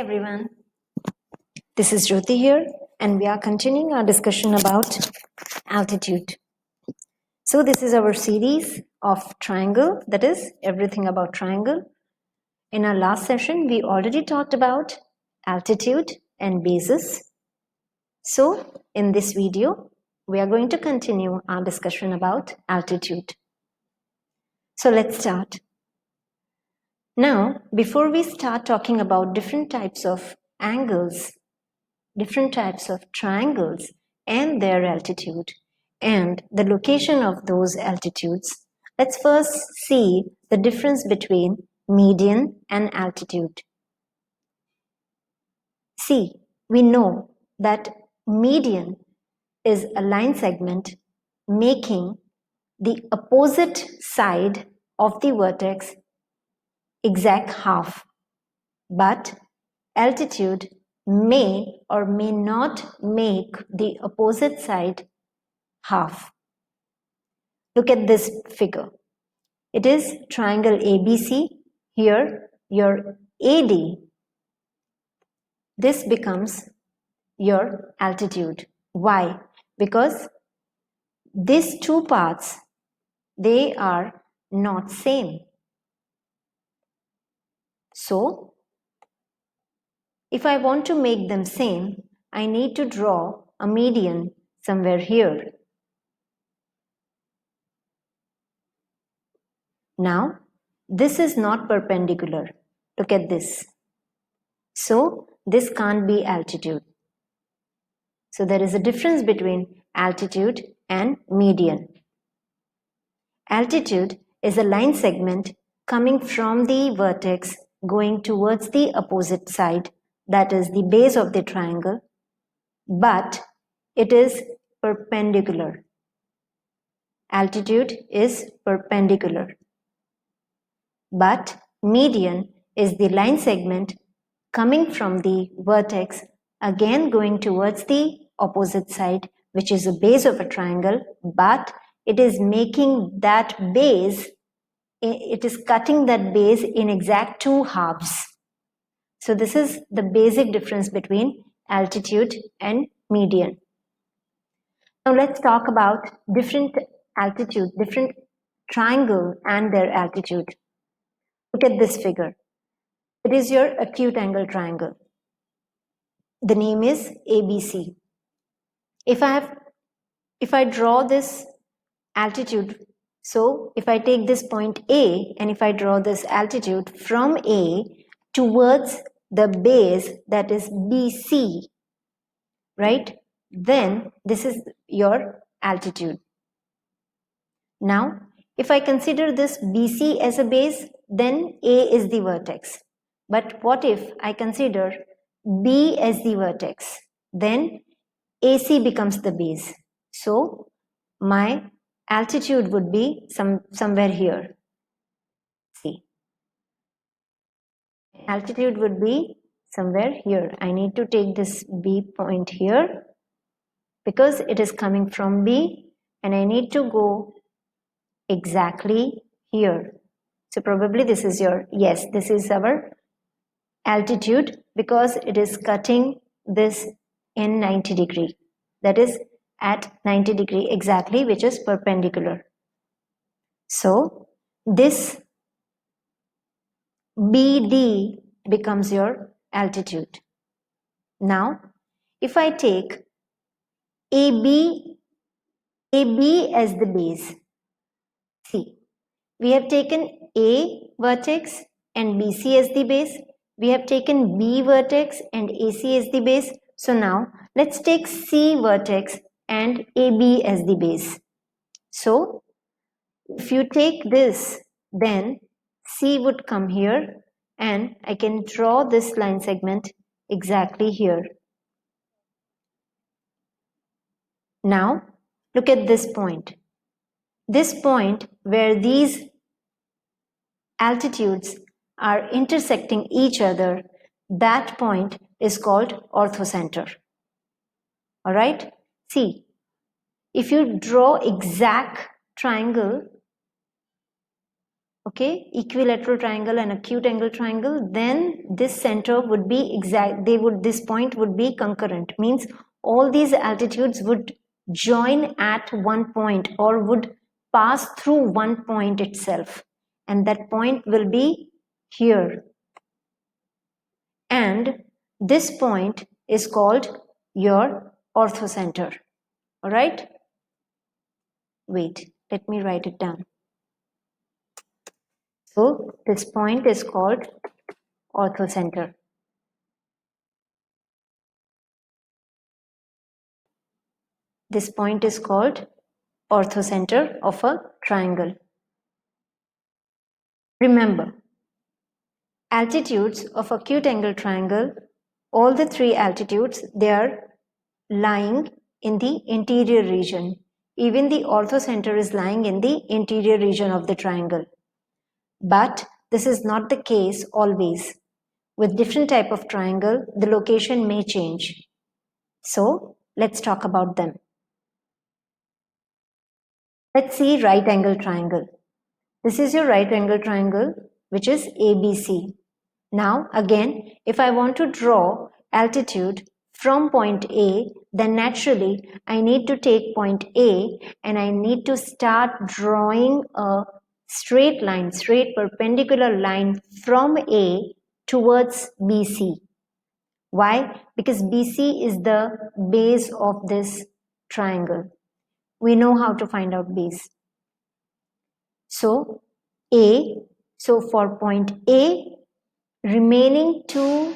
everyone, this is Jyoti here, and we are continuing our discussion about altitude. So, this is our series of triangle, that is, everything about triangle. In our last session, we already talked about altitude and bases. So, in this video, we are going to continue our discussion about altitude. So, let's start. Now, before we start talking about different types of angles, different types of triangles and their altitude and the location of those altitudes, let's first see the difference between median and altitude. See, we know that median is a line segment making the opposite side of the vertex exact half, but altitude may or may not make the opposite side half. Look at this figure. It is triangle ABC. Here, your AD, this becomes your altitude. Why? Because these two parts, they are not same. So, if I want to make them same, I need to draw a median somewhere here. Now, this is not perpendicular. Look at this. So, this can't be altitude. So, there is a difference between altitude and median. Altitude is a line segment coming from the vertex going towards the opposite side, that is the base of the triangle, but it is perpendicular. Altitude is perpendicular. But median is the line segment coming from the vertex again going towards the opposite side, which is the base of a triangle, but it is making that base, it is cutting that base in exact two halves. So this is the basic difference between altitude and median. Now let's talk about different altitude, different triangle and their altitude. Look at this figure. It is your acute angle triangle. The name is ABC. If I draw this altitude, so if I take this point A and if I draw this altitude from A towards the base, that is BC, right? Then this is your altitude. Now, if I consider this BC as a base, then A is the vertex. But what if I consider B as the vertex? Then AC becomes the base. So my altitude would be somewhere here. See, altitude would be somewhere here. I need to take this B point here because it is coming from B and I need to go exactly here. So probably this is your, yes, this is our altitude because it is cutting this in 90 degree. That is at 90 degree exactly, which is perpendicular. So this BD becomes your altitude. Now, if I take AB as the base, see, we have taken A vertex and BC as the base. We have taken B vertex and AC as the base. So now let's take C vertex and AB as the base. So if you take this, then C would come here and I can draw this line segment exactly here. Now look at this point. This point where these altitudes are intersecting each other, that point is called orthocenter. All right? See, if you draw exact triangle okay, equilateral triangle and acute angle triangle, then this center would be exact, this point would be concurrent, means all these altitudes would join at one point or would pass through one point itself, and that point will be here, and this point is called your orthocenter. All right, wait, let me write it down. So this point is called orthocenter. This point is called orthocenter of a triangle. Remember, altitudes of acute angle triangle, all the three altitudes, they are lying in the interior region. Even the orthocenter is lying in the interior region of the triangle. But this is not the case always. With different type of triangle, the location may change. So let's talk about them. Let's see right angle triangle. This is your right angle triangle, which is ABC. Now again, if I want to draw altitude from point A, then naturally I need to take point A and I need to start drawing a straight line, straight perpendicular line from A towards BC. Why? Because BC is the base of this triangle. We know how to find out base. So for point A, remaining two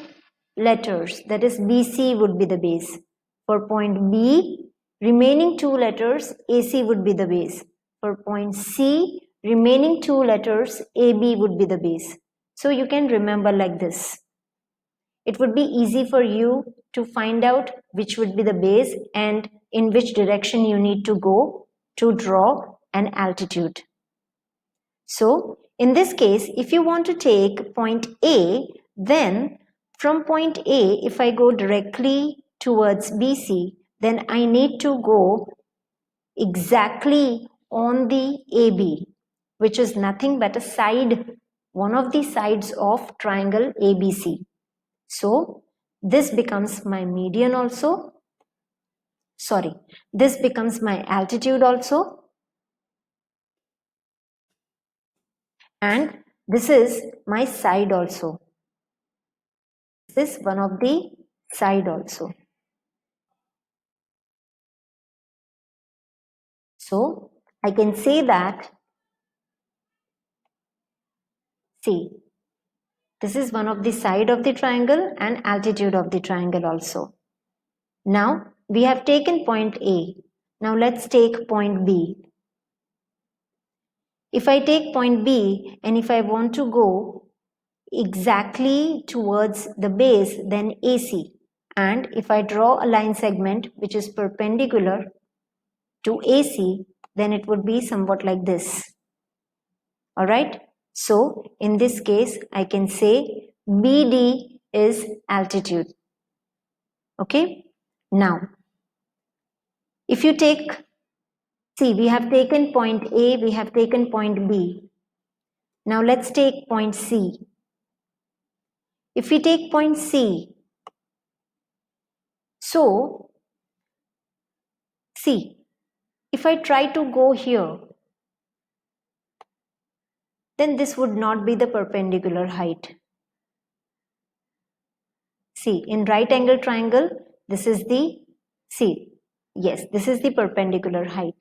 letters, that is BC, would be the base. For point B, remaining two letters, AC would be the base. For point C, remaining two letters, AB would be the base. So you can remember like this. It would be easy for you to find out which would be the base and in which direction you need to go to draw an altitude. So in this case, if you want to take point A, then from point A, if I go directly towards BC, then I need to go exactly on the AB, which is nothing but a side, one of the sides of triangle ABC. So this becomes my median also. Sorry, this becomes my altitude also. And this is my side also. This is one of the side also. So I can say that, see, this is one of the side of the triangle and altitude of the triangle also. Now we have taken point A. Now let's take point B. If I take point B and if I want to go exactly towards the base, then AC. And if I draw a line segment which is perpendicular to AC, then it would be somewhat like this. All right. So in this case, I can say BD is altitude. Okay. Now, if you take, see, we have taken point A, we have taken point B. Now let's take point C. If we take point C, so see, if I try to go here, then this would not be the perpendicular height. See, in right angle triangle, this is the, see, yes, this is the perpendicular height.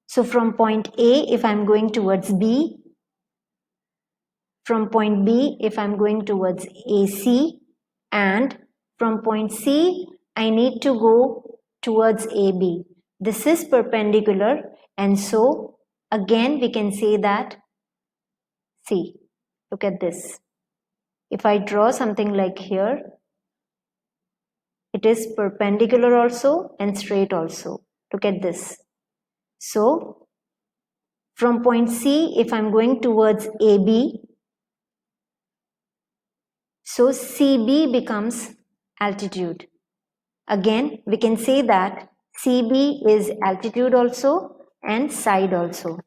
So from point A, if I'm going towards B, from point B, if I'm going towards AC, and from point C, I need to go towards AB. This is perpendicular, and so again we can say that, see, look at this. If I draw something like here, it is perpendicular also and straight also. Look at this. So from point C, if I'm going towards AB, so CB becomes altitude. Again, we can say that CB is altitude also and side also.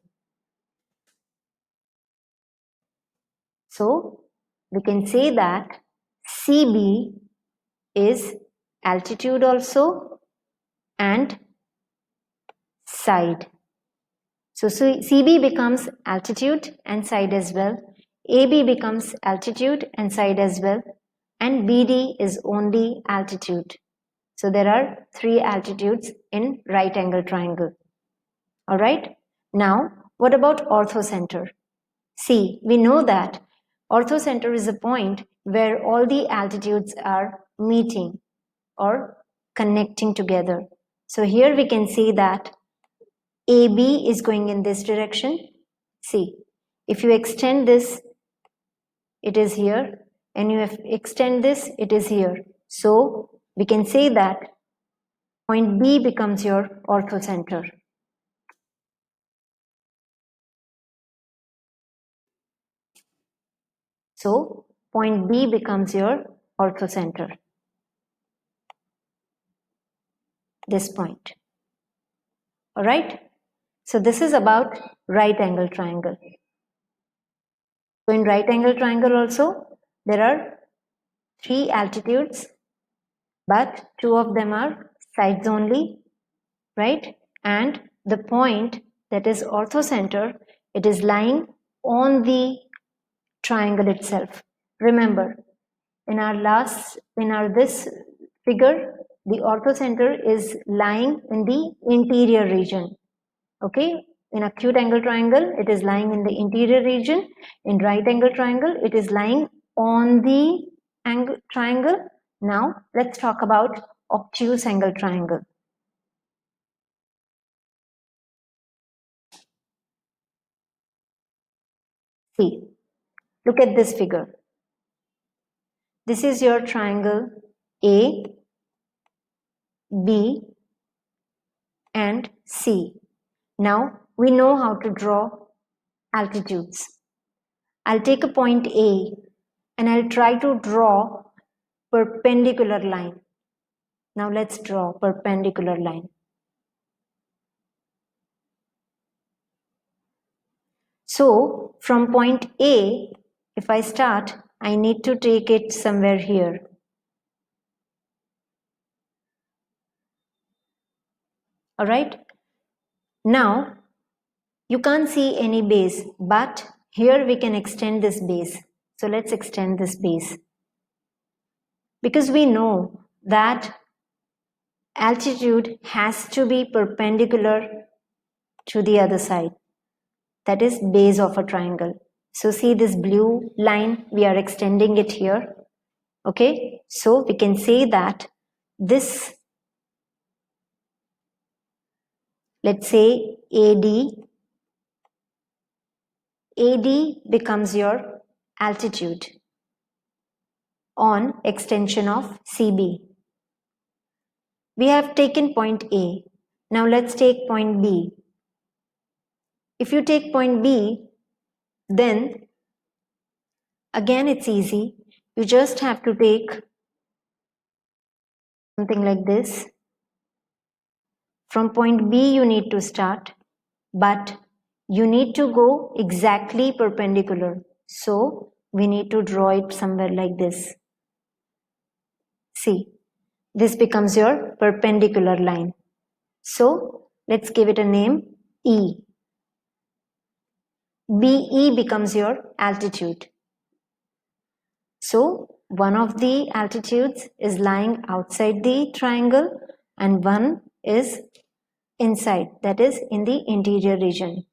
So we can say that CB is altitude also and side. So CB becomes altitude and side as well. AB becomes altitude and side as well. And BD is only altitude. So there are 3 altitudes in right angle triangle. Alright. Now, what about orthocenter? See, we know that orthocenter is a point where all the altitudes are meeting or connecting together. So here we can see that AB is going in this direction. See, if you extend this, it is here, and you extend this, it is here. So we can say that point B becomes your orthocenter. So point B becomes your orthocenter. This point. Alright? So this is about right angle triangle. So in right angle triangle also, there are 3 altitudes, but 2 of them are sides only, right? And the point that is orthocenter, it is lying on the triangle itself. Remember, in this figure, the orthocenter is lying in the interior region. Okay, in acute angle triangle, it is lying in the interior region. In right angle triangle, it is lying on the angle triangle. Now, let's talk about obtuse angle triangle. See, look at this figure. This is your triangle A, B, and C. Now, we know how to draw altitudes. I'll take a point A and I'll try to draw perpendicular line. Now let's draw perpendicular line. So from point A, if I start, I need to take it somewhere here. All right. Now you can't see any base, but here we can extend this base. So let's extend this base. Because we know that altitude has to be perpendicular to the other side. That is base of a triangle. So see this blue line, we are extending it here. Okay, so we can say that this, let's say AD becomes your altitude on extension of CB. We have taken point A. Now let's take point B. If you take point B, then again it's easy. You just have to take something like this. From point B you need to start, but you need to go exactly perpendicular. So we need to draw it somewhere like this. See, this becomes your perpendicular line. So let's give it a name, E. BE becomes your altitude. So one of the altitudes is lying outside the triangle and one is inside, that is in the interior region.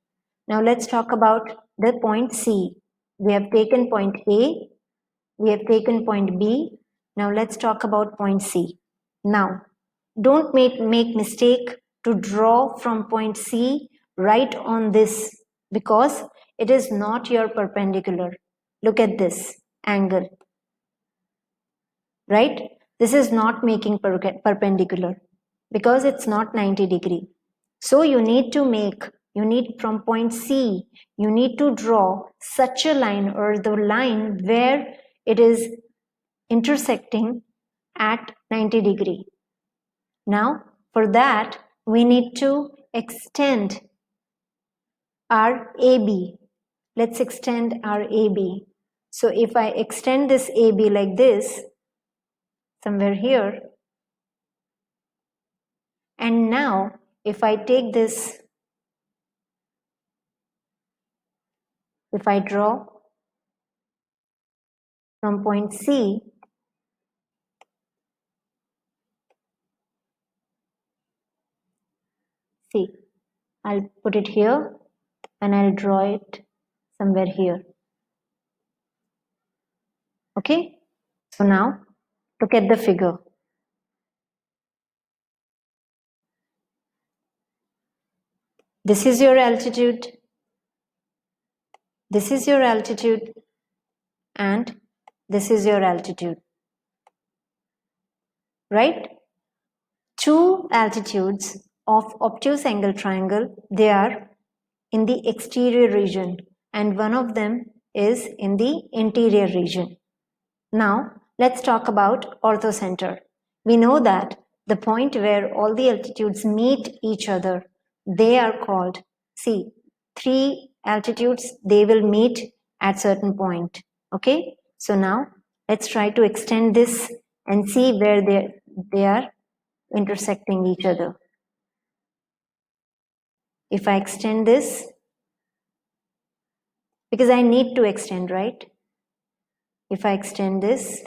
Now let's talk about the point C. We have taken point A, we have taken point B. Now let's talk about point C. Now don't make mistake to draw from point C right on this, because it is not your perpendicular. Look at this angle, right? This is not making perpendicular because it's not 90 degree. So you need from point C, you need to draw such a line, or the line where it is intersecting at 90 degree. Now for that we need to extend our AB. Let's extend our AB. So if I extend this AB like this, somewhere here, and now if I take this, if I draw from point C, see, I'll put it here and I'll draw it somewhere here. Okay, so now look at the figure. This is your altitude, this is your altitude, and this is your altitude, right? Two altitudes of obtuse angle triangle, they are in the exterior region and one of them is in the interior region. Now let's talk about orthocenter. We know that the point where all the altitudes meet each other, they are called, see, three altitudes, they will meet at certain point. Okay, so now let's try to extend this and see where they are intersecting each other. If I extend this, because I need to extend, right? If I extend this,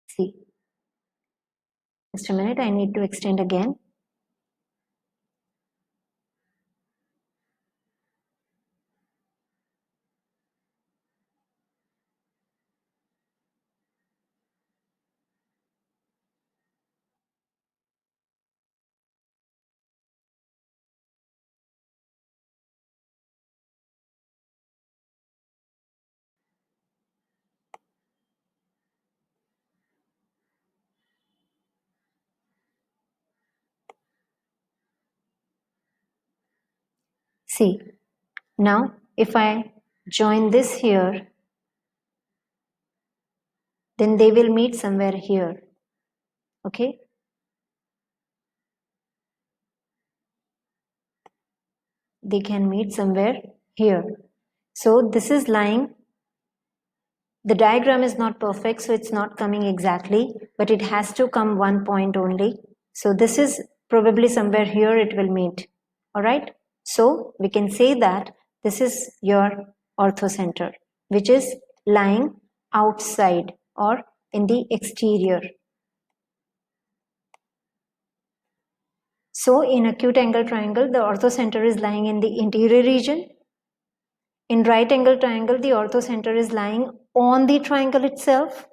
see, just a minute, I need to extend again. See, now if I join this here, then they will meet somewhere here. Okay, they can meet somewhere here. So this is lying, the diagram is not perfect, so it's not coming exactly, but it has to come one point only. So this is probably somewhere here it will meet. All right, so we can say that this is your orthocenter, which is lying outside or in the exterior. So in acute angle triangle, the orthocenter is lying in the interior region. In right angle triangle, the orthocenter is lying on the triangle itself.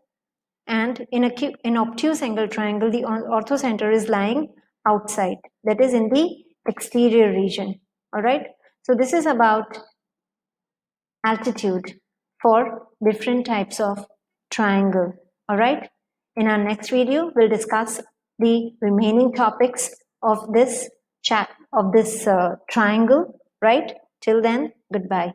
And in obtuse angle triangle, the orthocenter is lying outside, that is in the exterior region. All right. So this is about altitude for different types of triangle. All right. In our next video, we'll discuss the remaining topics of this triangle. Right. Till then, goodbye.